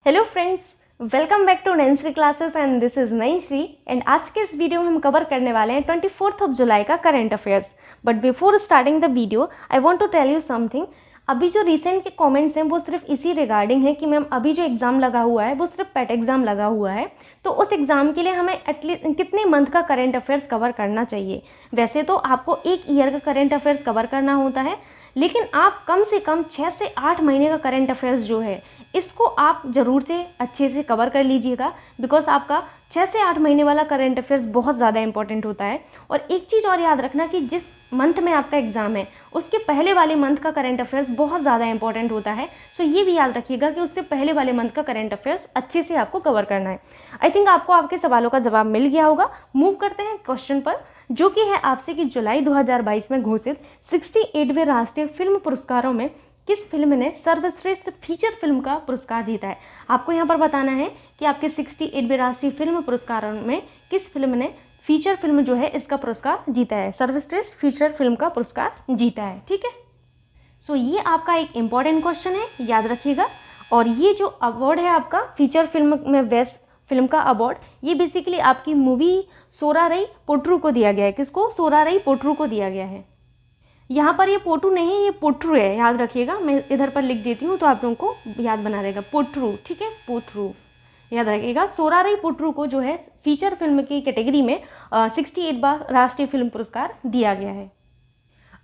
Hello friends, welcome back to Nancy Classes and this is Nancy and आज के इस video में हम कवर करने वाले हैं 24 जुलाई का current affairs. But before starting the video I want to tell you something. अभी जो रिसेंट के कमेंट्स हैं वो सिर्फ इसी रिगार्डिंग है कि मैम अभी जो एग्ज़ाम लगा हुआ है वो सिर्फ पेट एग्ज़ाम लगा हुआ है, तो उस एग्ज़ाम के लिए हमें एटलीस्ट कितने मंथ का करंट अफेयर्स कवर करना चाहिए। वैसे तो आपको एक ईयर का करंट अफेयर्स कवर करना होता है, लेकिन आप कम से कम 6 से 8 महीने का करंट अफेयर्स जो है इसको आप ज़रूर से अच्छे से कवर कर लीजिएगा, बिकॉज आपका 6 से 8 महीने वाला करंट अफेयर्स बहुत ज़्यादा इंपॉर्टेंट होता है। और एक चीज़ और याद रखना कि जिस मंथ में आपका एग्ज़ाम है उसके पहले वाले मंथ का करंट अफेयर्स बहुत ज़्यादा इंपॉर्टेंट होता है। सो ये भी याद रखिएगा कि उससे पहले वाले मंथ का करंट अफेयर्स अच्छे से आपको कवर करना है। आई थिंक आपको आपके सवालों का जवाब मिल गया होगा। मूव करते हैं क्वेश्चन पर, जो कि है आपसे कि जुलाई 2022 में घोषित 68वें राष्ट्रीय फिल्म पुरस्कारों में किस फिल्म ने सर्वश्रेष्ठ फीचर फिल्म का पुरस्कार जीता है। आपको यहाँ पर बताना है कि आपके 68वें राष्ट्रीय फिल्म पुरस्कारों में किस फिल्म ने फीचर फिल्म जो है इसका पुरस्कार जीता है, सर्वश्रेष्ठ फीचर फिल्म का पुरस्कार जीता है। ठीक है, सो ये आपका एक इम्पॉर्टेंट क्वेश्चन है, याद रखिएगा। और ये जो अवार्ड है आपका फीचर फिल्म में बेस्ट फिल्म का अवार्ड, ये बेसिकली आपकी मूवी सोरारई पोट्रू को दिया गया है। किसको? सोरारई पोट्रू को दिया गया है। यहाँ पर ये पोटू नहीं है, ये पोट्रू है, याद रखिएगा। मैं इधर पर लिख देती हूँ तो आप लोगों को याद बना रहेगा, पोट्रू। ठीक है, पोट्रू याद रखिएगा। सोरारई पोट्रू को जो है फीचर फिल्म की कैटेगरी में 68 बार राष्ट्रीय फिल्म पुरस्कार दिया गया है।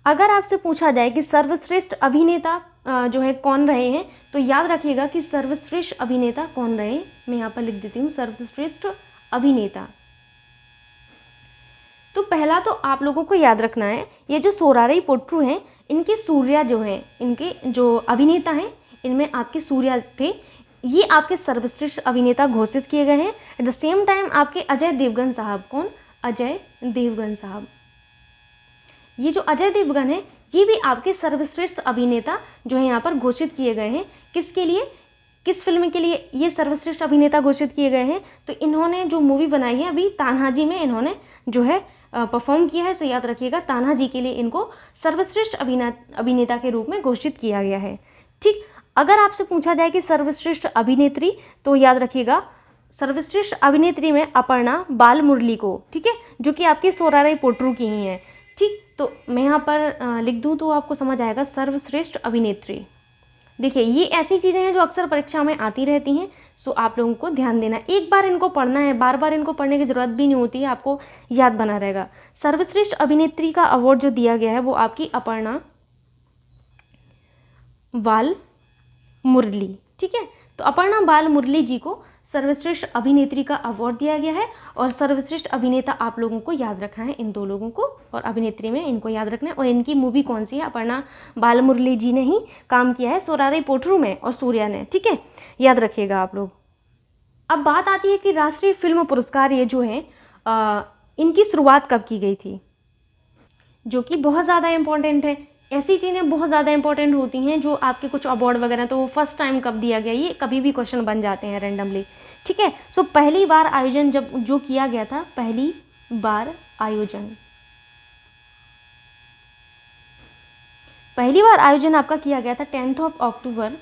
अगर आपसे पूछा जाए कि सर्वश्रेष्ठ अभिनेता जो है कौन रहे हैं, तो याद रखिएगा कि सर्वश्रेष्ठ अभिनेता कौन रहे। मैं यहाँ पर लिख देती हूँ सर्वश्रेष्ठ अभिनेता। तो पहला तो आप लोगों को याद रखना है, ये जो सोरारई पोट्रू हैं इनके सूर्या जो हैं, इनके जो अभिनेता हैं इनमें आपके सूर्या थे। ये आपके सर्वश्रेष्ठ अभिनेता घोषित किए गए हैं। एट द सेम टाइम आपके अजय देवगन साहब, कौन? अजय देवगन साहब। ये जो अजय देवगन है ये भी आपके सर्वश्रेष्ठ अभिनेता जो है यहाँ पर घोषित किए गए हैं। किसके लिए, किस फिल्म के लिए ये सर्वश्रेष्ठ अभिनेता घोषित किए गए हैं? तो इन्होंने जो मूवी बनाई है अभी तान्हाजी में इन्होंने जो है परफॉर्म किया है। सो याद रखिएगा तान्हाजी के लिए इनको सर्वश्रेष्ठ अभिनेता के रूप में घोषित किया गया है। ठीक, अगर आपसे पूछा जाए कि सर्वश्रेष्ठ अभिनेत्री, तो याद रखिएगा सर्वश्रेष्ठ अभिनेत्री में अपर्णा बालमुरली को, ठीक है, जो कि आपकी सोरारई पोट्रू की ही है। ठीक, तो मैं यहाँ पर लिख दूँ तो आपको समझ आएगा सर्वश्रेष्ठ अभिनेत्री। देखिए ये ऐसी चीज़ें हैं जो अक्सर परीक्षा में आती रहती हैं, सो आप लोगों को ध्यान देना। एक बार इनको पढ़ना है, बार बार इनको पढ़ने की ज़रूरत भी नहीं होती है, आपको याद बना रहेगा। सर्वश्रेष्ठ अभिनेत्री का अवार्ड जो दिया गया है वो आपकी अपर्णा बाल मुरली। ठीक है, तो अपर्णा बाल मुरली जी को सर्वश्रेष्ठ अभिनेत्री का अवार्ड दिया गया है। और सर्वश्रेष्ठ अभिनेता आप लोगों को याद रखना है इन दो लोगों को, और अभिनेत्री में इनको याद रखना है। और इनकी मूवी कौन सी है? अपर्णा बाल मुरली जी ने ही काम किया है सोरारई पोट्रू में, और सूर्या ने। ठीक है, याद रखिएगा आप लोग। अब बात आती है कि राष्ट्रीय फिल्म पुरस्कार ये जो है इनकी शुरुआत कब की गई थी, जो कि बहुत ज़्यादा इंपॉर्टेंट है। ऐसी चीज़ें बहुत ज़्यादा इंपॉर्टेंट होती हैं जो आपके कुछ अवार्ड वगैरह, तो वो फर्स्ट टाइम कब दिया गया, ये कभी भी क्वेश्चन बन जाते हैं रैंडमली। ठीक है, सो पहली बार आयोजन जब जो किया गया था, पहली बार आयोजन आपका किया गया था 10 अक्टूबर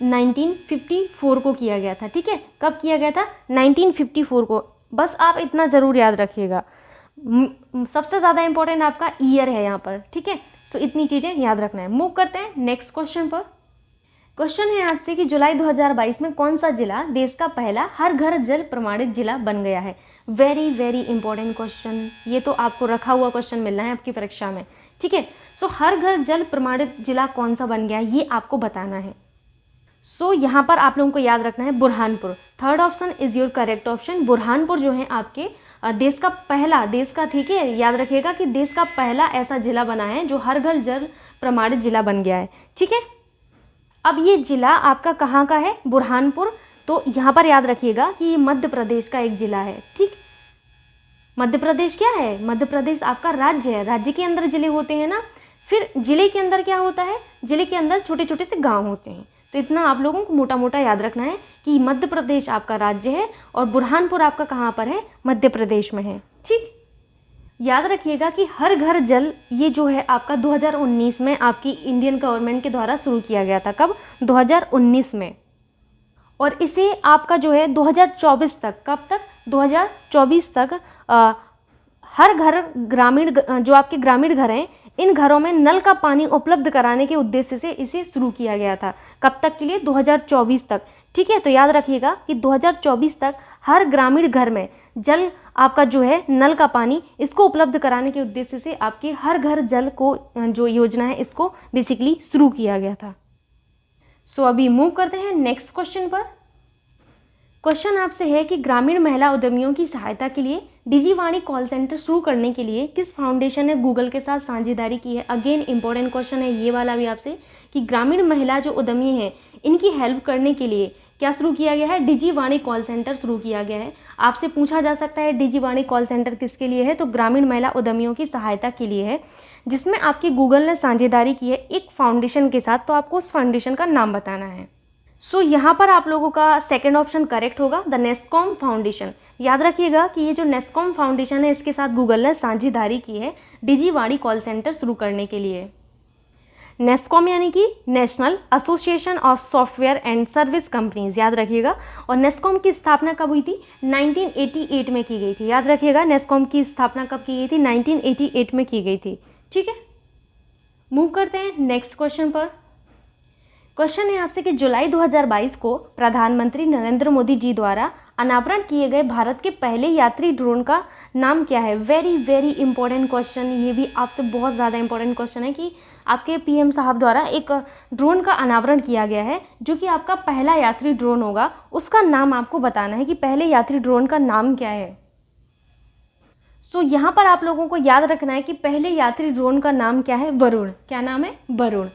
1954 को किया गया था। ठीक है, कब किया गया था? 1954 को। बस आप इतना ज़रूर याद रखिएगा, सबसे ज़्यादा इंपॉर्टेंट आपका ईयर है यहाँ पर। ठीक है, तो इतनी चीज़ें याद रखना है। मूव करते हैं नेक्स्ट क्वेश्चन पर। क्वेश्चन है आपसे कि जुलाई 2022 में कौन सा जिला देश का पहला हर घर जल प्रमाणित जिला बन गया है। वेरी वेरी इंपॉर्टेंट क्वेश्चन, ये तो आपको रखा हुआ क्वेश्चन मिलना है आपकी परीक्षा में। ठीक है, सो हर घर जल प्रमाणित जिला कौन सा बन गया ये आपको बताना है। सो यहाँ पर आप लोगों को याद रखना है Burhanpur. Third option is your correct option. Burhanpur जो है आपके देश का पहला, देश का, ठीक है, याद रखिएगा कि देश का पहला ऐसा जिला बना है जो हर घर जल प्रमाणित जिला बन गया है। ठीक है, अब ये जिला आपका कहाँ का है? बुरहानपुर। तो यहाँ पर याद रखिएगा कि ये मध्य प्रदेश का एक जिला है। ठीक, मध्य प्रदेश क्या है? मध्य प्रदेश आपका राज्य है। राज्य के अंदर जिले होते हैं ना, फिर जिले के अंदर क्या होता है? जिले के अंदर छोटे छोटे से गांव होते हैं। तो इतना आप लोगों को मोटा मोटा याद रखना है कि मध्य प्रदेश आपका राज्य है और बुरहानपुर आपका कहाँ पर है? मध्य प्रदेश में है। ठीक, याद रखिएगा कि हर घर जल ये जो है आपका 2019 में आपकी इंडियन गवर्नमेंट के द्वारा शुरू किया गया था। कब? 2019 में, और इसे आपका जो है 2024 तक, कब तक, 2024 तक हर घर ग्रामीण, जो आपके ग्रामीण घर हैं, इन घरों में नल का पानी उपलब्ध कराने के उद्देश्य से इसे शुरू किया गया था। कब तक के लिए? 2024 तक। ठीक है, तो याद रखिएगा कि 2024 तक हर ग्रामीण घर में जल, आपका जो है नल का पानी, इसको उपलब्ध कराने के उद्देश्य से आपके हर घर जल को जो योजना है इसको बेसिकली शुरू किया गया था। सो अभी मूव करते हैं नेक्स्ट क्वेश्चन पर। क्वेश्चन आपसे है कि ग्रामीण महिला उद्यमियों की सहायता के लिए डिजीवाणी कॉल सेंटर शुरू करने के लिए किस फाउंडेशन ने गूगल के साथ साझेदारी की है। अगेन इंपॉर्टेंट क्वेश्चन है ये वाला भी आपसे, कि ग्रामीण महिला जो उद्यमी हैं इनकी हेल्प करने के लिए क्या शुरू किया गया है? डिजीवाणी कॉल सेंटर शुरू किया गया है। आपसे पूछा जा सकता है डिजीवाणी कॉल सेंटर किसके लिए है, तो ग्रामीण महिला उद्यमियों की सहायता के लिए है, जिसमें आपकी गूगल ने साझेदारी की है एक फाउंडेशन के साथ। तो आपको उस फाउंडेशन का नाम बताना है। सो यहाँ पर आप लोगों का सेकंड ऑप्शन करेक्ट होगा, द नेस्कॉम फाउंडेशन। याद रखिएगा कि ये जो नेस्कॉम फाउंडेशन है इसके साथ गूगल ने साझेदारी की है डिजीवाणी कॉल सेंटर शुरू करने के लिए। नेस्कॉम यानी कि national association of software and service companies, याद रखिएगा। और नेस्कॉम की स्थापना कब हुई थी? 1988 में की गई थी। याद रखिएगा नेस्कॉम की स्थापना कब की गई थी? 1988 में की गई थी। ठीक है, मूव करते हैं नेक्स्ट क्वेश्चन पर। क्वेश्चन है आपसे कि जुलाई 2022 को प्रधानमंत्री नरेंद्र मोदी जी द्वारा अनावरण किए गए भारत के पहले यात्री ड्रोन का नाम क्या है? वेरी वेरी इंपॉर्टेंट क्वेश्चन, ये भी आपसे बहुत ज़्यादा इंपॉर्टेंट क्वेश्चन है कि आपके पीएम साहब द्वारा एक ड्रोन का अनावरण किया गया है जो कि आपका पहला यात्री ड्रोन होगा। उसका नाम आपको बताना है कि पहले यात्री ड्रोन का नाम क्या है। सो यहाँ पर आप लोगों को याद रखना है कि पहले यात्री ड्रोन का नाम क्या है? वरुण। क्या नाम है? वरुण।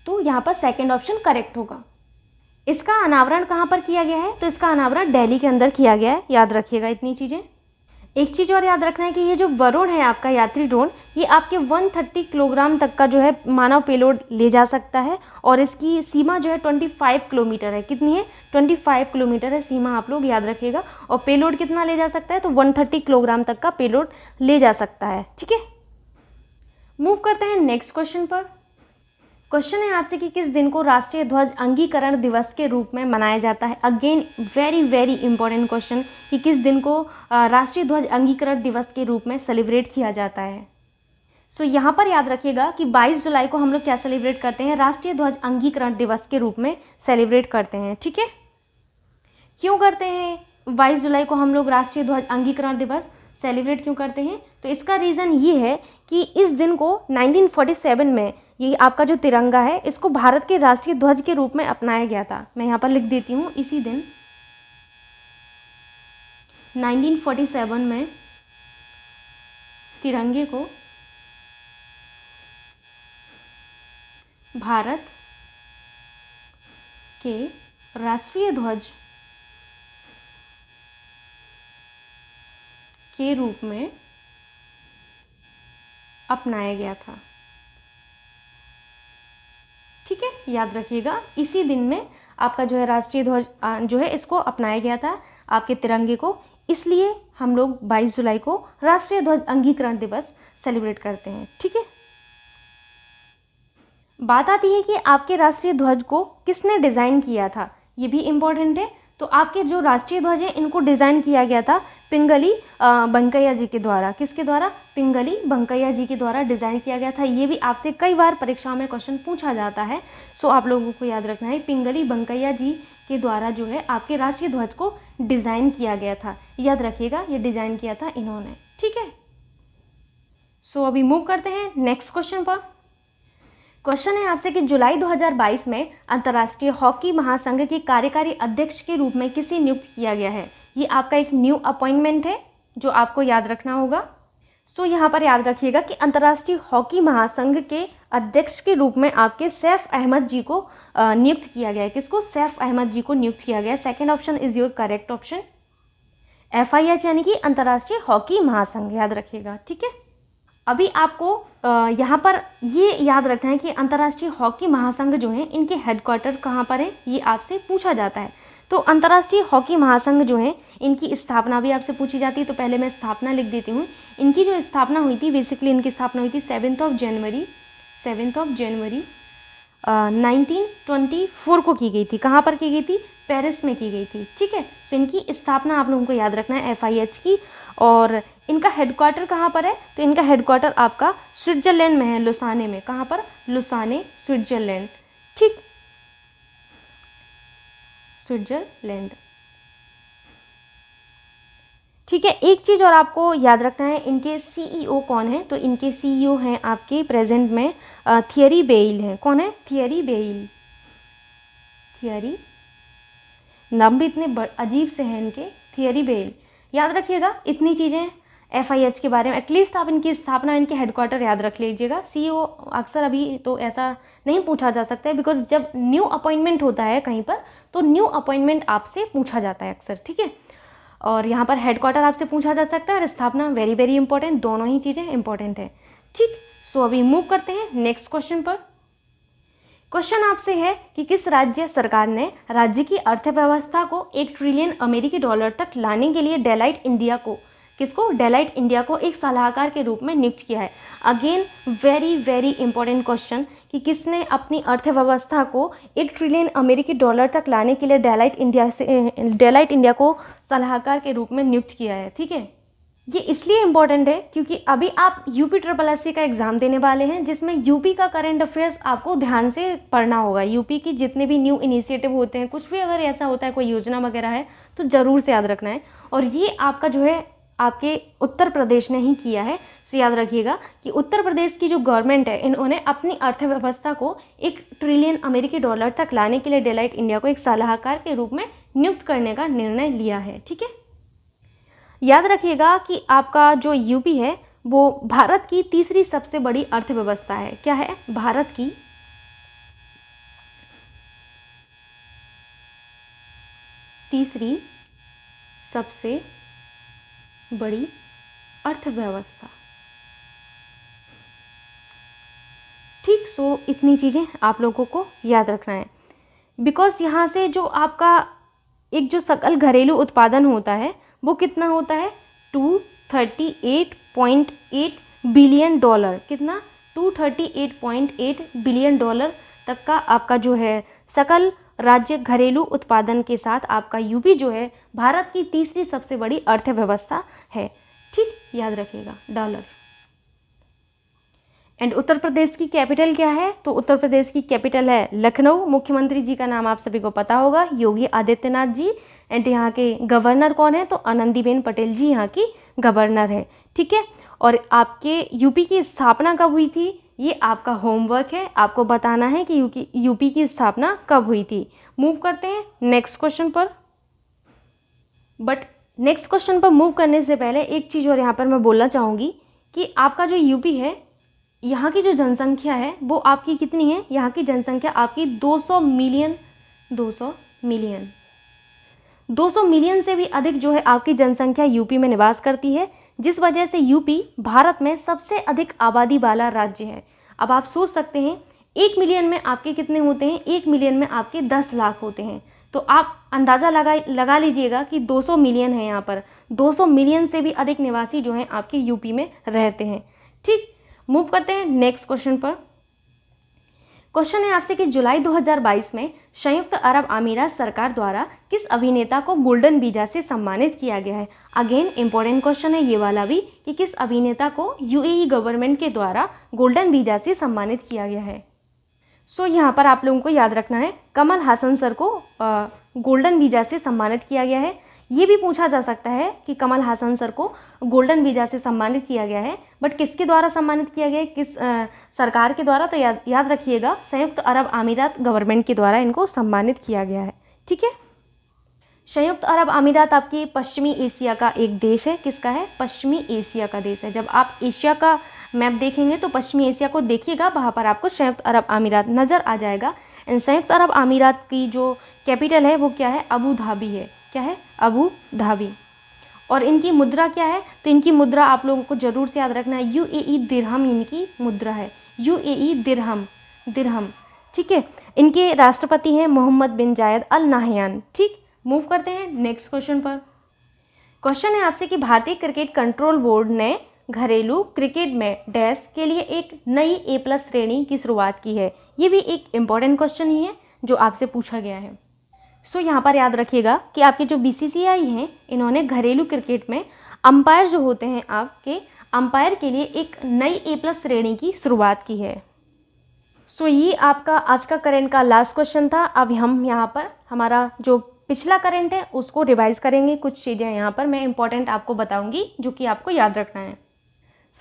तो यहाँ पर सेकंड ऑप्शन करेक्ट होगा। इसका अनावरण कहाँ पर किया गया है? तो इसका अनावरण दिल्ली के अंदर किया गया है। याद रखिएगा इतनी चीज़ें। एक चीज़ और याद रखना है कि ये जो वरुण है आपका यात्री ड्रोन, ये आपके 130 किलोग्राम तक का जो है मानव पेलोड ले जा सकता है, और इसकी सीमा जो है 25 किलोमीटर है। कितनी है? 25 किलोमीटर है सीमा, आप लोग याद रखिएगा। और पेलोड कितना ले जा सकता है? तो 130 किलोग्राम तक का पेलोड ले जा सकता है। ठीक है, मूव करते हैं नेक्स्ट क्वेश्चन पर। क्वेश्चन है आपसे कि किस दिन को राष्ट्रीय ध्वज अंगीकरण दिवस के रूप में मनाया जाता है। Again very very important question, कि किस दिन को राष्ट्रीय ध्वज अंगीकरण दिवस के रूप में सेलिब्रेट किया जाता है। सो यहाँ पर याद रखिएगा कि 22 जुलाई को हम लोग क्या सेलिब्रेट करते हैं? राष्ट्रीय ध्वज अंगीकरण दिवस के रूप में सेलिब्रेट करते हैं। ठीक है, क्यों करते हैं 22 जुलाई को हम लोग राष्ट्रीय ध्वज अंगीकरण दिवस सेलिब्रेट क्यों करते हैं? तो इसका रीज़न ये है कि इस दिन को 1947 में ये आपका जो तिरंगा है इसको भारत के राष्ट्रीय ध्वज के रूप में अपनाया गया था। मैं यहाँ पर लिख देती हूँ, इसी दिन 1947 में तिरंगे को भारत के राष्ट्रीय ध्वज के रूप में अपनाया गया था। ठीक है, याद रखिएगा इसी दिन में आपका जो है राष्ट्रीय ध्वज जो है इसको अपनाया गया था, आपके तिरंगे को। इसलिए हम लोग 22 जुलाई को राष्ट्रीय ध्वज अंगीकरण दिवस सेलिब्रेट करते हैं। ठीक है, बात आती है कि आपके राष्ट्रीय ध्वज को किसने डिज़ाइन किया था, ये भी इम्पोर्टेंट है। तो आपके जो राष्ट्रीय ध्वज है इनको डिज़ाइन किया गया था पिंगली वेंकैया जी के द्वारा। किसके द्वारा? पिंगली वेंकैया जी के द्वारा डिज़ाइन किया गया था। ये भी आपसे कई बार परीक्षाओं में क्वेश्चन पूछा जाता है। सो आप लोगों को याद रखना है पिंगली वेंकैया जी के द्वारा जो है आपके राष्ट्रीय ध्वज को डिज़ाइन किया गया था। याद रखिएगा ये डिज़ाइन किया था इन्होंने। ठीक है, सो अभी मूव करते हैं नेक्स्ट क्वेश्चन पर। क्वेश्चन है आपसे कि जुलाई 2022 में अंतर्राष्ट्रीय हॉकी महासंघ के कार्यकारी अध्यक्ष के रूप में किसे नियुक्त किया गया है। ये आपका एक न्यू अपॉइंटमेंट है जो आपको याद रखना होगा। सो यहाँ पर याद रखिएगा कि अंतर्राष्ट्रीय हॉकी महासंघ के अध्यक्ष के रूप में आपके सैफ अहमद जी को नियुक्त किया गया है। किसको? सैफ अहमद जी को नियुक्त किया गया है। Second option is your correct option. FIH यानी कि अंतर्राष्ट्रीय हॉकी महासंघ, याद रखिएगा। ठीक है, अभी आपको यहाँ पर ये याद रखना है कि अंतर्राष्ट्रीय हॉकी महासंघ जो है इनके हेडक्वार्टर कहाँ पर है, ये आपसे पूछा जाता है। तो अंतर्राष्ट्रीय हॉकी महासंघ जो है इनकी स्थापना भी आपसे पूछी जाती है। तो पहले मैं स्थापना लिख देती हूँ। इनकी जो स्थापना हुई थी, बेसिकली इनकी स्थापना हुई थी 7th of January 1924 को की गई थी। कहाँ पर की गई थी? पेरिस में की गई थी। ठीक है, तो इनकी स्थापना आप लोगों को याद रखना है FIH की। और इनका हेडक्वार्टर कहाँ पर है? तो इनका हेडक्वार्टर आपका स्विट्जरलैंड में है, लुसाने में। कहाँ पर? Lausanne, Switzerland. ठीक, स्विट्जरलैंड। ठीक है, एक चीज़ और आपको याद रखना है, इनके CEO कौन है? तो इनके CEO हैं आपके प्रेजेंट में थियरी बेइल हैं। कौन है? थियरी बेइल। थियरी, नाम भी इतने अजीब से हैं इनके, थियरी बेइल। याद रखिएगा इतनी चीज़ें FIH के बारे में। एटलीस्ट आप इनकी स्थापना, इनके हेडक्वार्टर याद रख लीजिएगा। CEO अक्सर अभी तो ऐसा नहीं पूछा जा सकता है, बिकॉज जब न्यू अपॉइंटमेंट होता है कहीं पर तो न्यू अपॉइंटमेंट आपसे पूछा जाता है अक्सर। ठीक है, और यहाँ पर हेडक्वार्टर आपसे पूछा जा सकता है और स्थापना वेरी वेरी इंपॉर्टेंट, दोनों ही चीज़ें इंपॉर्टेंट है। ठीक, सो अभी मूव करते हैं नेक्स्ट क्वेश्चन पर। क्वेश्चन आपसे है कि किस राज्य सरकार ने राज्य की अर्थव्यवस्था को 1 ट्रिलियन अमेरिकी डॉलर तक लाने के लिए डेलाइट इंडिया को, किसको? डेलाइट इंडिया को एक सलाहकार के रूप में नियुक्त किया है। Again very very important question कि किसने अपनी अर्थव्यवस्था को 1 ट्रिलियन अमेरिकी डॉलर तक लाने के लिए डेलाइट इंडिया को सलाहकार के रूप में नियुक्त किया है। ठीक है, ये इसलिए इम्पोर्टेंट है क्योंकि अभी आप UP का एग्ज़ाम देने वाले हैं, जिसमें यूपी का करंट अफेयर्स आपको ध्यान से पढ़ना होगा। यूपी की जितने भी न्यू इनिशिएटिव होते हैं, कुछ भी अगर ऐसा होता है, कोई योजना वगैरह है, तो ज़रूर से याद रखना है। और ये आपका जो है आपके उत्तर प्रदेश ने ही किया है। तो याद रखिएगा कि उत्तर प्रदेश की जो गवर्नमेंट है, इन्होंने अपनी अर्थव्यवस्था को 1 ट्रिलियन अमेरिकी डॉलर तक लाने के लिए डेलाइट इंडिया को एक सलाहकार के रूप में नियुक्त करने का निर्णय लिया है। ठीक है, याद रखिएगा कि आपका जो यूपी है वो भारत की तीसरी सबसे बड़ी अर्थव्यवस्था है। क्या है? भारत की तीसरी सबसे बड़ी अर्थव्यवस्था। ठीक, सो इतनी चीज़ें आप लोगों को याद रखना है, बिकॉज यहाँ से जो आपका एक जो सकल घरेलू उत्पादन होता है वो कितना होता है? 238.8 बिलियन डॉलर। कितना? 238.8 बिलियन डॉलर तक का आपका जो है सकल राज्य घरेलू उत्पादन के साथ आपका यूपी जो है भारत की तीसरी सबसे बड़ी अर्थव्यवस्था है। ठीक, याद रखिएगा, डॉलर। एंड उत्तर प्रदेश की कैपिटल क्या है? तो उत्तर प्रदेश की कैपिटल है लखनऊ। मुख्यमंत्री जी का नाम आप सभी को पता होगा, योगी आदित्यनाथ जी। एंड यहाँ के गवर्नर कौन है? तो आनंदीबेन पटेल जी यहाँ की गवर्नर है। ठीक है, और आपके यूपी की स्थापना कब हुई थी? ये आपका होमवर्क है, आपको बताना है कि यूपी की स्थापना कब हुई थी। मूव करते हैं नेक्स्ट क्वेश्चन पर। बट नेक्स्ट क्वेश्चन पर मूव करने से पहले एक चीज़ और यहाँ पर मैं बोलना चाहूँगी कि आपका जो यूपी है, यहाँ की जो जनसंख्या है वो आपकी कितनी है? यहाँ की जनसंख्या आपकी 200 मिलियन 200 मिलियन से भी अधिक जो है आपकी जनसंख्या यूपी में निवास करती है, जिस वजह से यूपी भारत में सबसे अधिक आबादी वाला राज्य है। अब आप सोच सकते हैं 1 मिलियन में आपके कितने होते हैं? 1 मिलियन में आपके 10 लाख होते हैं। तो आप अंदाज़ा लगा लीजिएगा कि 200 मिलियन है यहाँ पर। 200 मिलियन से भी अधिक निवासी जो हैं आपके यूपी में रहते हैं। ठीक, मूव करते हैं नेक्स्ट क्वेश्चन पर। क्वेश्चन है आपसे कि जुलाई 2022 में संयुक्त अरब अमीरात सरकार द्वारा किस अभिनेता को गोल्डन वीजा से सम्मानित किया गया है? अगेन इंपॉर्टेंट क्वेश्चन है ये वाला भी कि किस अभिनेता को UAE गवर्नमेंट के द्वारा गोल्डन वीजा से सम्मानित किया गया है। सो यहाँ पर आप लोगों को याद रखना है, कमल हासन सर को गोल्डन वीजा से सम्मानित किया गया है। ये भी पूछा जा सकता है कि कमल हासन सर को गोल्डन वीजा से सम्मानित किया गया है, बट किसके द्वारा सम्मानित किया गया है, किस सरकार के द्वारा? तो याद रखिएगा संयुक्त अरब अमीरात गवर्नमेंट के द्वारा इनको सम्मानित किया गया है। ठीक है, संयुक्त अरब अमीरात आपकी पश्चिमी एशिया का एक देश है। किसका है? पश्चिमी एशिया का देश है। जब आप एशिया का मैप देखेंगे तो पश्चिमी एशिया को देखिएगा, वहाँ पर आपको संयुक्त अरब अमीरात नज़र आ जाएगा। एंड संयुक्त अरब अमीरात की जो कैपिटल है वो क्या है? अबू धाबी है। क्या है? Abu Dhabi. और इनकी मुद्रा क्या है? तो इनकी मुद्रा आप लोगों को जरूर से याद रखना है, UAE दिरहम इनकी मुद्रा है। UAE दिरहम। ठीक है, इनके राष्ट्रपति हैं मोहम्मद बिन जायद अल नाहयान। ठीक, मूव करते हैं नेक्स्ट क्वेश्चन पर। क्वेश्चन है आपसे कि भारतीय क्रिकेट कंट्रोल बोर्ड ने घरेलू क्रिकेट में डैश के लिए एक नई A+ श्रेणी की शुरुआत की है। ये भी एक इम्पॉर्टेंट क्वेश्चन ही है जो आपसे पूछा गया है। सो यहाँ पर याद रखिएगा कि आपके जो BCCI हैं, इन्होंने घरेलू क्रिकेट में अंपायर जो होते हैं आपके अंपायर के लिए एक नई A+ श्रेणी की शुरुआत की है। सो ये आपका आज का करंट का लास्ट क्वेश्चन था। अब हम यहाँ पर हमारा जो पिछला करंट है उसको रिवाइज करेंगे। कुछ चीज़ें यहाँ पर मैं इंपॉर्टेंट आपको बताऊंगी जो कि आपको याद रखना है।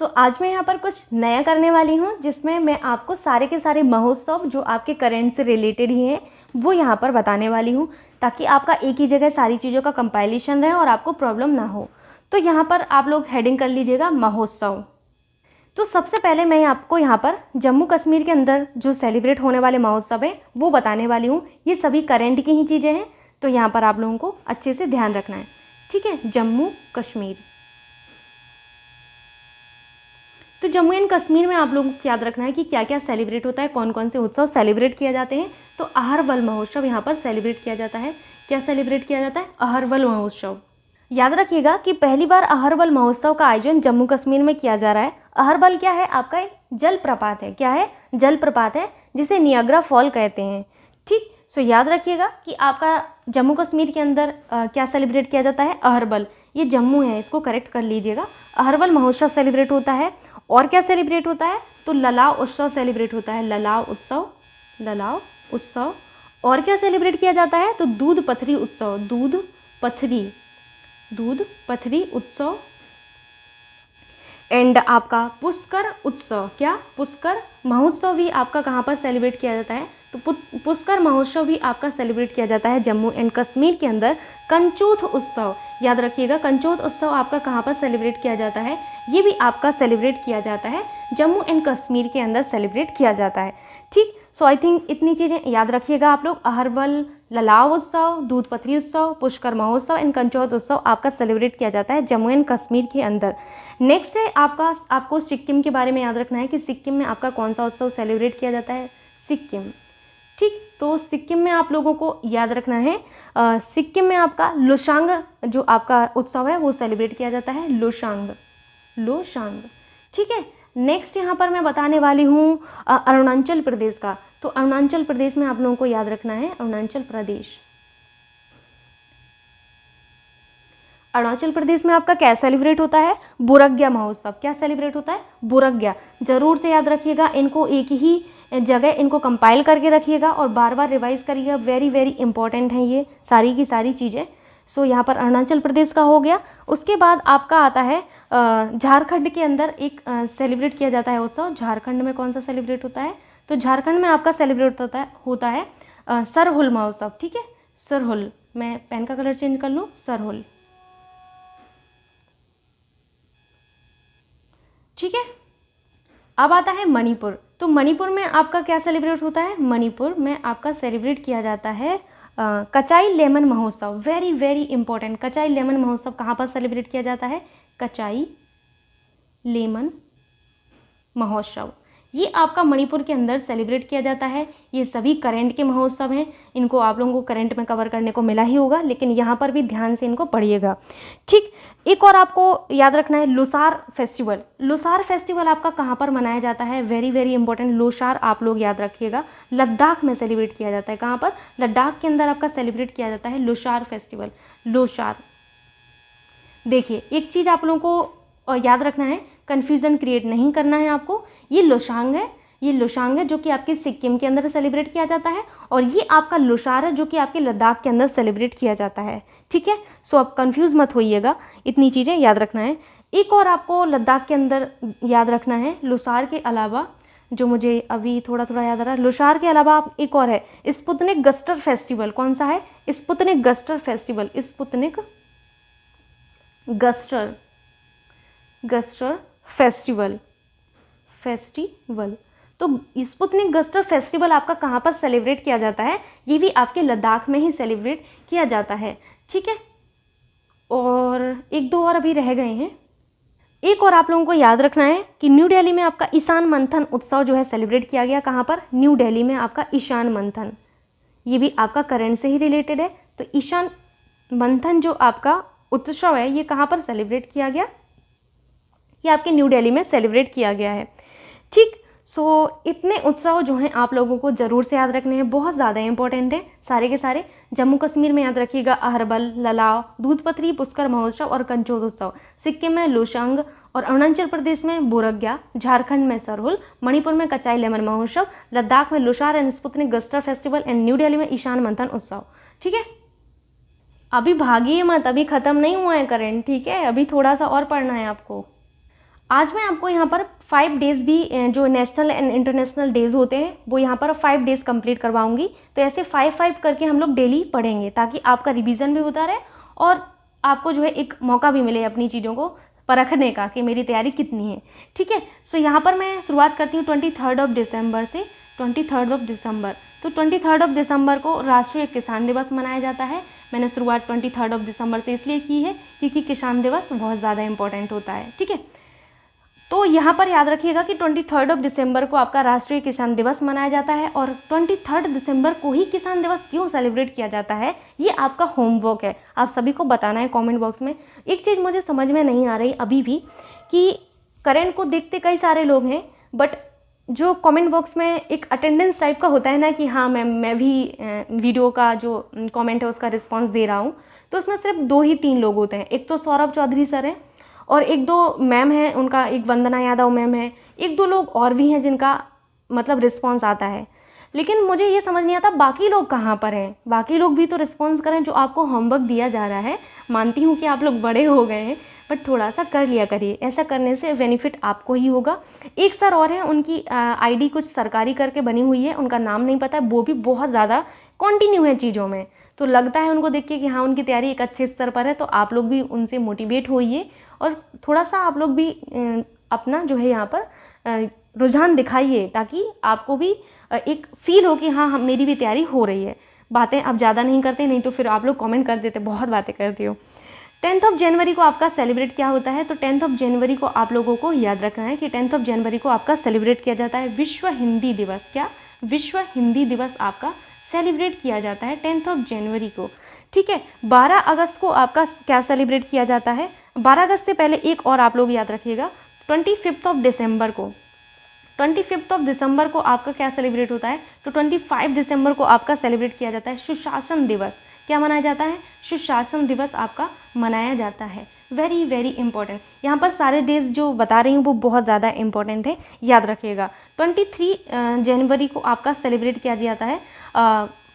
सो आज मैं यहाँ पर कुछ नया करने वाली हूँ, जिसमें मैं आपको सारे के सारे महोत्सव जो आपके करंट से रिलेटेड ही हैं वो यहाँ पर बताने वाली हूँ, ताकि आपका एक ही जगह सारी चीज़ों का कंपाइलेशन रहे और आपको प्रॉब्लम ना हो। तो यहाँ पर आप लोग हेडिंग कर लीजिएगा महोत्सव। तो सबसे पहले मैं आपको यहाँ पर जम्मू कश्मीर के अंदर जो सेलिब्रेट होने वाले महोत्सव हैं वो बताने वाली हूँ। ये सभी करंट की ही चीज़ें हैं, तो यहाँ पर आप लोगों को अच्छे से ध्यान रखना है, ठीक है। जम्मू कश्मीर, तो जम्मू एंड कश्मीर में आप लोगों को याद रखना है कि क्या क्या सेलिब्रेट होता है, कौन कौन से उत्सव सेलिब्रेट किए जाते हैं। तो अहरबल महोत्सव यहाँ पर सेलिब्रेट किया जाता है। क्या सेलिब्रेट किया जाता है? अहरबल महोत्सव। याद रखिएगा कि पहली बार अहरबल महोत्सव का आयोजन जम्मू कश्मीर में किया जा रहा है। अहरबल क्या है? आपका एक जलप्रपात है। क्या है? जलप्रपात है, जिसे नियाग्रा फॉल कहते हैं, ठीक। सो याद रखिएगा कि आपका जम्मू कश्मीर के अंदर क्या सेलिब्रेट किया जाता है? अहरबल। ये जम्मू है, इसको करेक्ट कर लीजिएगा। अहरबल महोत्सव सेलिब्रेट होता है। और क्या सेलिब्रेट होता है? तो ललाव उत्सव सेलिब्रेट होता है। ललाव उत्सव, ललाव उत्सव। और क्या सेलिब्रेट किया जाता है? तो दूध पथरी उत्सव, दूध पथरी उत्सव। एंड आपका पुष्कर उत्सव, क्या? पुष्कर महोत्सव भी आपका कहाँ पर सेलिब्रेट किया जाता है? तो पुष्कर महोत्सव भी आपका सेलिब्रेट किया जाता है जम्मू एंड कश्मीर के अंदर। कंचोथ उत्सव, याद रखिएगा, कंचोथ उत्सव आपका कहाँ पर सेलिब्रेट किया जाता है? ये भी आपका सेलिब्रेट किया जाता है जम्मू एंड कश्मीर के अंदर सेलिब्रेट किया जाता है, ठीक। सो आई थिंक इतनी चीज़ें याद रखिएगा आप लोग। अहरबल, ललाव उत्सव, दूध पथरी उत्सव, पुष्कर महोत्सव एंड कंचोथ उत्सव आपका सेलिब्रेट किया जाता है जम्मू एंड कश्मीर के अंदर। नेक्स्ट है आपको सिक्किम के बारे में याद रखना है कि सिक्किम में आपका कौन सा उत्सव सेलिब्रेट किया जाता है? सिक्किम, ठीक। तो सिक्किम में आप लोगों को याद रखना है, सिक्किम में आपका लोसांग जो आपका उत्सव है वो सेलिब्रेट किया जाता है। लोसांग, ठीक है। नेक्स्ट यहाँ पर मैं बताने वाली हूँ अरुणाचल प्रदेश का। तो अरुणाचल प्रदेश में आप लोगों को याद रखना है, अरुणाचल प्रदेश में आपका क्या सेलिब्रेट होता है? बुरग्या महोत्सव। क्या सेलिब्रेट होता है? बुरग्या। जरूर से याद रखिएगा, इनको एक ही जगह इनको कंपाइल करके रखिएगा और बार बार रिवाइज करिएगा। वेरी वेरी इंपॉर्टेंट है ये सारी की सारी चीज़ें। सो यहाँ पर अरुणाचल प्रदेश का हो गया। उसके बाद आपका आता है झारखंड के अंदर एक सेलिब्रेट किया जाता है उत्सव। झारखंड में कौन सा सेलिब्रेट होता है? तो झारखंड में आपका सेलिब्रेट होता है सरहुल महोत्सव, ठीक है। सरहुल, मैं पेन का कलर चेंज कर लूँ, सरहुल, ठीक है। अब आता है मणिपुर। तो मणिपुर में आपका क्या सेलिब्रेट होता है? मणिपुर में आपका सेलिब्रेट किया जाता है कचाई लेमन महोत्सव। Very very important. Kachai lemon महोत्सव कहाँ पर सेलिब्रेट किया जाता है? कचाई लेमन महोत्सव, ये आपका मणिपुर के अंदर सेलिब्रेट किया जाता है। ये सभी करंट के महोत्सव हैं, इनको आप लोगों को करंट में कवर करने को मिला ही होगा, लेकिन यहाँ पर भी ध्यान से इनको पढ़िएगा, ठीक। एक और आपको याद रखना है लोसार फेस्टिवल। लोसार फेस्टिवल आपका कहाँ पर मनाया जाता है? Very very important. लोसार आप लोग याद रखिएगा, लद्दाख में सेलिब्रेट किया जाता है। कहाँ पर? लद्दाख के अंदर आपका सेलिब्रेट किया जाता है लोसार फेस्टिवल। लोसार, देखिए एक चीज़ आप लोगों को याद रखना है, कन्फ्यूज़न क्रिएट नहीं करना है आपको। ये लोसांग है, ये लोसांग है जो कि आपके सिक्किम के अंदर सेलिब्रेट किया जाता है, और ये आपका लोसार है जो कि आपके लद्दाख के अंदर सेलिब्रेट किया जाता है, ठीक है। सो आप कंफ्यूज मत होइएगा, इतनी चीज़ें याद रखना है। एक और आपको लद्दाख के अंदर याद रखना है, लोसार के अलावा, जो मुझे अभी थोड़ा थोड़ा याद आ रहा है, लोसार के अलावा आप एक और है स्पुतनिक गस्टर फेस्टिवल। कौन सा है? Sputnik Gustor festival. Sputnik Gustor festival. तो स्पुतनिक गस्टर फेस्टिवल आपका कहाँ पर सेलिब्रेट किया जाता है? ये भी आपके लद्दाख में ही सेलिब्रेट किया जाता है, ठीक है। और एक दो और अभी रह गए हैं। एक और आप लोगों को याद रखना है कि न्यू दिल्ली में आपका ईशान मंथन उत्सव जो है सेलिब्रेट किया गया। कहाँ पर? न्यू दिल्ली में आपका ईशान मंथन, ये भी आपका करंट से ही रिलेटेड है। तो ईशान मंथन जो आपका उत्सव है ये कहाँ पर सेलिब्रेट किया गया? ये आपके न्यू दिल्ली में सेलिब्रेट किया गया है, ठीक। इतने उत्सव जो हैं आप लोगों को ज़रूर से याद रखने हैं, बहुत ज़्यादा इंपॉर्टेंट है सारे के सारे। जम्मू कश्मीर में याद रखिएगा अहरबल, ललाव, दूधपत्री, पुष्कर महोत्सव और कंचोद उत्सव। सिक्किम में लोशांग और अरुणाचल प्रदेश में बोरग्या, झारखंड में सरहुल, मणिपुर में कचाई लेमन महोत्सव, लद्दाख में Losar and Sputnik Gustor festival and new Delhi में ईशान मंथन उत्सव। ठीक है, अभी भागिए मत, अभी ख़त्म नहीं हुआ है करंट, ठीक है, अभी थोड़ा सा और पढ़ना है आपको। आज मैं आपको यहाँ पर 5 डेज़ भी जो नेशनल एंड इंटरनेशनल डेज़ होते हैं वो यहाँ पर 5 डेज़ कंप्लीट करवाऊंगी। तो ऐसे 5 करके हम लोग डेली पढ़ेंगे ताकि आपका रिवीजन भी होता रहे और आपको जो है एक मौका भी मिले अपनी चीज़ों को परखने का कि मेरी तैयारी कितनी है। ठीक है, सो यहाँ पर मैं शुरुआत करती हूँ 23 दिसंबर से। 23 दिसंबर, तो 23 दिसंबर को राष्ट्रीय किसान दिवस मनाया जाता है। मैंने शुरुआत 23 दिसंबर से इसलिए की है क्योंकि किसान दिवस बहुत ज़्यादा इंपॉर्टेंट होता है। ठीक है, तो यहाँ पर याद रखिएगा कि 23 दिसंबर को आपका राष्ट्रीय किसान दिवस मनाया जाता है। और 23 दिसंबर को ही किसान दिवस क्यों सेलिब्रेट किया जाता है ये आपका होमवर्क है, आप सभी को बताना है कमेंट बॉक्स में। एक चीज़ मुझे समझ में नहीं आ रही अभी भी कि करंट को देखते कई सारे लोग हैं, बट जो कमेंट बॉक्स में एक अटेंडेंस टाइप का होता है ना कि हाँ मैं भी वीडियो का जो कमेंट है उसका रिस्पॉन्स दे रहा हूँ, तो उसमें सिर्फ 2 ही 3 लोग होते हैं। एक तो सौरभ चौधरी सर हैं और 1-2 मैम हैं, उनका एक वंदना यादव मैम है, 1-2 लोग और भी हैं जिनका मतलब रिस्पॉन्स आता है। लेकिन मुझे ये समझ नहीं आता बाकी लोग कहाँ पर हैं, बाकी लोग भी तो रिस्पॉन्स करें जो आपको होमवर्क दिया जा रहा है। मानती हूँ कि आप लोग बड़े हो गए हैं, बट थोड़ा सा कर लिया करिए, ऐसा करने से बेनिफिट आपको ही होगा। एक सर और हैं, उनकी आईडी कुछ सरकारी करके बनी हुई है, उनका नाम नहीं पता है, वो भी बहुत ज़्यादा कंटिन्यू है चीज़ों में, तो लगता है उनको देख के कि हाँ उनकी तैयारी एक अच्छे स्तर पर है। तो आप लोग भी उनसे मोटिवेट होइए और थोड़ा सा आप लोग भी अपना जो है यहाँ पर रुझान दिखाइए ताकि आपको भी एक फील हो कि हाँ मेरी भी तैयारी हो रही है। बातें अब ज़्यादा नहीं करते, नहीं तो फिर आप लोग कमेंट कर देते बहुत बातें करते हो। 10 जनवरी को आपका सेलिब्रेट क्या होता है, तो 10 जनवरी को आप लोगों को याद रखना है कि 10 जनवरी को आपका सेलिब्रेट किया जाता है विश्व हिंदी दिवस। क्या, विश्व हिंदी दिवस आपका सेलिब्रेट किया जाता है 10 जनवरी को। ठीक है, 12 अगस्त को आपका क्या सेलिब्रेट किया जाता है। 12 अगस्त से पहले एक और आप लोग याद रखिएगा, 25 दिसंबर को, 25 दिसंबर को आपका क्या सेलिब्रेट होता है, तो 25 दिसंबर को आपका सेलिब्रेट किया जाता है सुशासन दिवस। क्या मनाया जाता है, सुशासन दिवस आपका मनाया जाता है। वेरी वेरी इंपॉर्टेंट, यहाँ पर सारे डेज जो बता रही हूँ वो बहुत ज़्यादा इंपॉर्टेंट है, याद रखिएगा। 23 जनवरी को आपका सेलिब्रेट किया जाता है,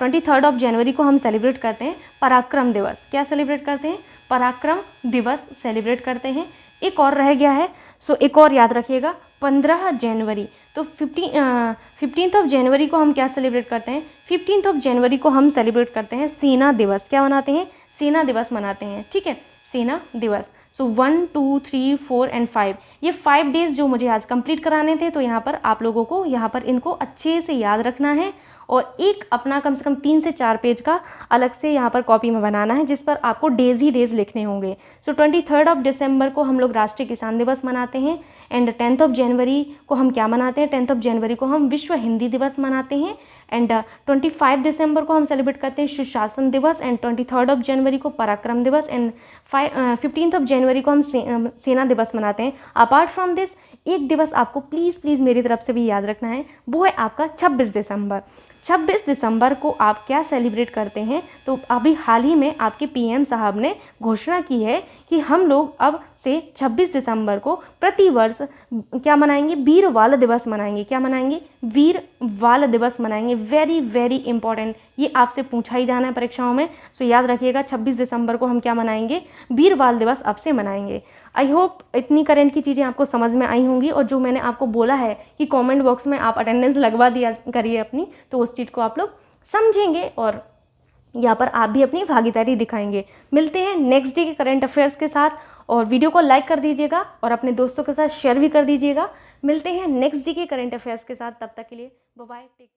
23 जनवरी को हम सेलिब्रेट करते हैं पराक्रम दिवस। क्या सेलिब्रेट करते हैं, पराक्रम दिवस सेलिब्रेट करते हैं। एक और रह गया है, सो एक और याद रखिएगा 15 जनवरी, तो 15 जनवरी को हम क्या सेलिब्रेट करते हैं, 15 जनवरी को हम सेलिब्रेट करते हैं सेना दिवस। क्या मनाते हैं, सेना दिवस मनाते हैं। ठीक है, सेना दिवस। सो 1, 2, 3, 4 एंड 5, ये 5 डेज़ जो मुझे आज कंप्लीट कराने थे, तो यहाँ पर आप लोगों को यहाँ पर इनको अच्छे से याद रखना है और एक अपना कम से कम 3 से 4 पेज का अलग से यहाँ पर कॉपी में बनाना है जिस पर आपको डेज़ ही डेज़ लिखने होंगे। सो 23 दिसंबर को हम लोग राष्ट्रीय किसान दिवस मनाते हैं एंड 10 जनवरी को हम क्या मनाते हैं, 10 जनवरी को हम विश्व हिंदी दिवस मनाते हैं एंड 25 दिसंबर को हम सेलिब्रेट करते हैं सुशासन दिवस एंड 23 जनवरी को पराक्रम दिवस एंड 15 जनवरी को हम सेना दिवस मनाते हैं। अपार्ट फ्रॉम दिस एक दिवस आपको प्लीज़ मेरी तरफ से भी याद रखना है, वो है आपका 26 दिसंबर। 26 दिसंबर को आप क्या सेलिब्रेट करते हैं, तो अभी हाल ही में आपके पीएम साहब ने घोषणा की है कि हम लोग अब से 26 दिसंबर को प्रतिवर्ष क्या मनाएंगे, वीर बाल दिवस मनाएंगे। क्या मनाएंगे, वीर बाल दिवस मनाएंगे। वेरी वेरी इंपॉर्टेंट, ये आपसे पूछा ही जाना है परीक्षाओं में, सो याद रखिएगा 26 दिसंबर को हम क्या मनाएंगे, वीर बाल दिवस अब से मनाएंगे। आई होप इतनी करंट की चीज़ें आपको समझ में आई होंगी और जो मैंने आपको बोला है कि कमेंट बॉक्स में आप अटेंडेंस लगवा दिया करिए अपनी, तो उस चीज़ को आप लोग समझेंगे और यहाँ पर आप भी अपनी भागीदारी दिखाएंगे। मिलते हैं नेक्स्ट डे के करंट अफेयर्स के साथ और वीडियो को लाइक कर दीजिएगा और अपने दोस्तों के साथ शेयर भी कर दीजिएगा। मिलते हैं नेक्स्ट डे के करंट अफेयर्स के साथ, तब तक के लिए बाय बाय।